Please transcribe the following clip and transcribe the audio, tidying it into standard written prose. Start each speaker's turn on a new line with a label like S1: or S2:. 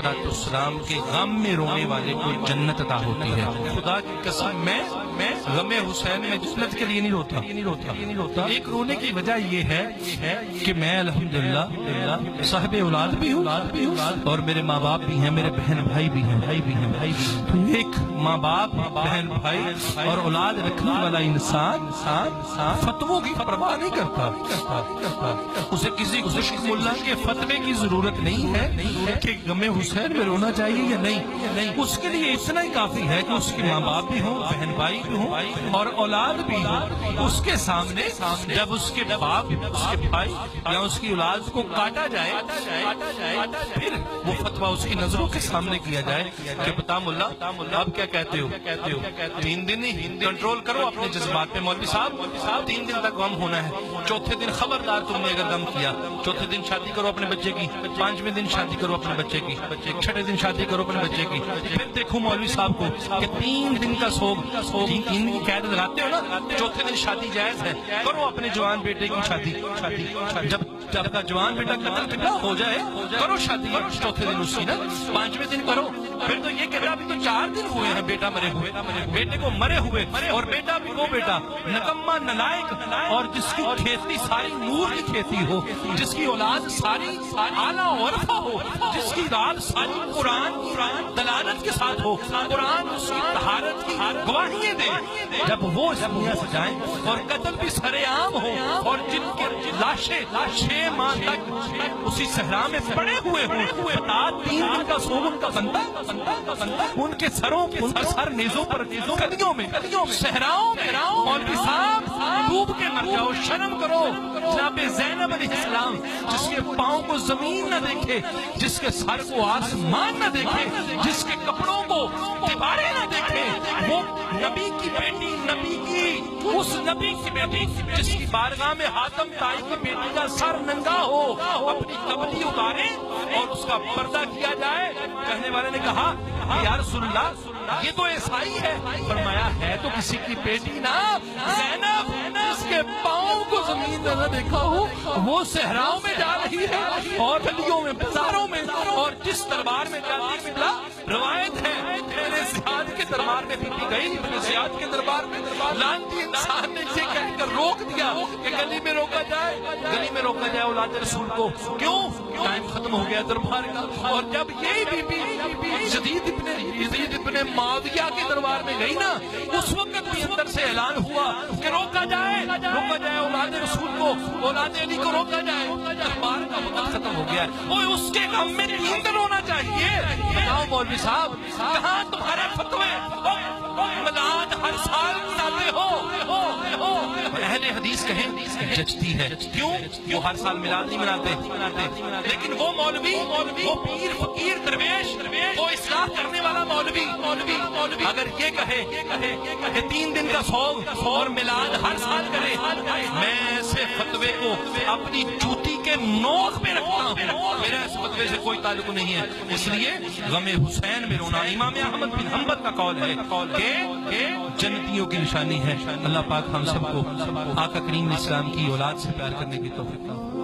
S1: السلام کے غم میں رونے والے کو جنت عطا ہوتی ہے۔ خدا کی قسم میں غم حسین میں جنت کے لیے نہیں روتا۔ ایک رونے کی وجہ یہ ہے کہ میں الحمدللہ صاحب اولاد بھی ہوں اور میرے ماں باپ بھی ہیں، میرے بہن بھائی بھی ہیں۔ تو ایک ماں باپ، بہن بھائی اور اولاد رکھنے والا انسان فتووں کی پرواہ نہیں کرتا۔ اسے کسی ملا کے فتوے کی ضرورت نہیں ہے کہ غم حسین میں رونا چاہیے یا نہیں۔ اس کے لیے اتنا ہی کافی ہے کہ اس کے ماں باپ بھی ہوں، بہن بھائی بھی ہوں اور اولاد بھی ہوں۔ اس کے سامنے جب اس کے باپ، اس کے بھائی یا اس کی اولاد کو کاٹا جائے پھر وہ فتویٰ اس کی نظروں کے سامنے کیا جائے کہ بتا ملا اب کیا کہتے ہو؟ 3 دن ہی کنٹرول کرو اپنے جذبات پہ مولوی صاحب 3 دن تک غم ہونا ہے، چوتھے دن خبردار تم نے اگر غم کیا، چوتھے دن شادی کرو اپنے بچے کی، 5ویں دن شادی کرو اپنے بچے کی، 6ٹھے دن شادی کرو اپنے بچے کی۔ پھر دیکھو مولوی صاحب کو کہ 3 دن کا سوگ، 3 دن کی قید لگاتے ہو نا، چوتھے دن شادی جائز ہے، کرو اپنے جوان بیٹے کی شادی۔ جب کا جوان بیٹا قتل پٹا ہو جائے کرو شادی چوتھے دن اس کی نا، 5ویں دن کرو۔ پھر تو یہ کہتا ابھی تو 4 دن ہوئے ہیں بیٹا مرے ہوئے، بیٹے کو مرے ہوئے، اور بیٹا بھی وہ بیٹا نکما نلائق اور جس کی کھیتی ساری نور کی کھیتی ہو، جس کی اولاد ساری اعلیٰ عرفہ ہو، جس کی رات ساری قرآن دلالت کے ساتھ ہو، قرآن اس کی طہارت کی گواہیاں دے، جب وہ اس دنیا سے جائیں اور قتل بھی سرے عام ہو اور جن کے لاشیں 6 ماہ تک اسی صحرا میں پڑے ہوئے ہوں، 3 دن کا سوگ ان کا بنتا، ان کے سروں کے سر نیزوں پر کلیوں میں صحراؤں میں مولوی صاحب ڈوب کے مر جاؤ، شرم کرو۔ جناب زینب علیہ السلام جس کے پاؤں کو زمین نہ دیکھے، جس کے سر کو آسمان نہ دیکھے، جس کے کپڑوں کو دیواریں نہ دیکھے، وہ نبی کی بیٹی، نبی کی اس نبی کی بیٹی جس کی بارگاہ میں حاتم طائی کی بیٹی کا سر ننگا ہو، اپنی کملی اتارے اور اس کا پردہ کیا جائے۔ کہنے والے نے کہا یا رسول اللہ یہ تو عیسائی ہے، فرمایا ہے تو کسی کی بیٹی نا زینب، جس کے پاؤں کو زمین نہ دیکھا ہو، وہ صحراؤں میں جا رہی ہے اور گلیوں میں بازاروں میں، اور جس دربار میں جاتی قبلہ روایت ہے میرے زیاد کے دربار میں بی بی گئی، میرے زیاد کے دربار میں لانتی انسان نے اسے کہہ کر روک دیا کہ گلی میں روکا جائے اولاد رسول کو۔ کیوں؟ ٹائم ختم ہو گیا دربار کا۔ اور جب یہی بی بی یزید ابن معاویہ کے دربار میں گئی نا، اس وقت بھی اندر سے اعلان ہوا کہ روکا جائے اولاد رسول کو، اولاد علی کو روکا جائے۔ دربار کا وقت ختم ہو گیا ہے، اس کے غم میں 3 دن ہونا چاہیے۔ بتاؤ مولوی صاحب کہاں تمہارے فتوے؟ میلاد ہر سال مناتے ہو، اہل حدیث کہیں جچتی ہے، کیوں؟ وہ ہر سال میلاد نہیں مناتے، لیکن وہ مولوی، وہ پیر فقیر درویش، وہ اصلاح کرنے والا مولوی اگر یہ کہے کہ 3 دن کا سوگ اور میلاد ہر سال کرے، میں ایسے فتوے کو اپنی جوتی کے نوک پہ رکھتا ہوں، میرا اس فتوے سے کوئی تعلق نہیں ہے۔ اس لیے غم حسین میں رونا امام احمد بن حنبل کا قول ہے کہ جنتیوں کی نشانی ہے۔ اللہ پاک ہم سب کو آقا کریم اسلام کی اولاد سے پیار کرنے کی توفیق عطا فرمائے۔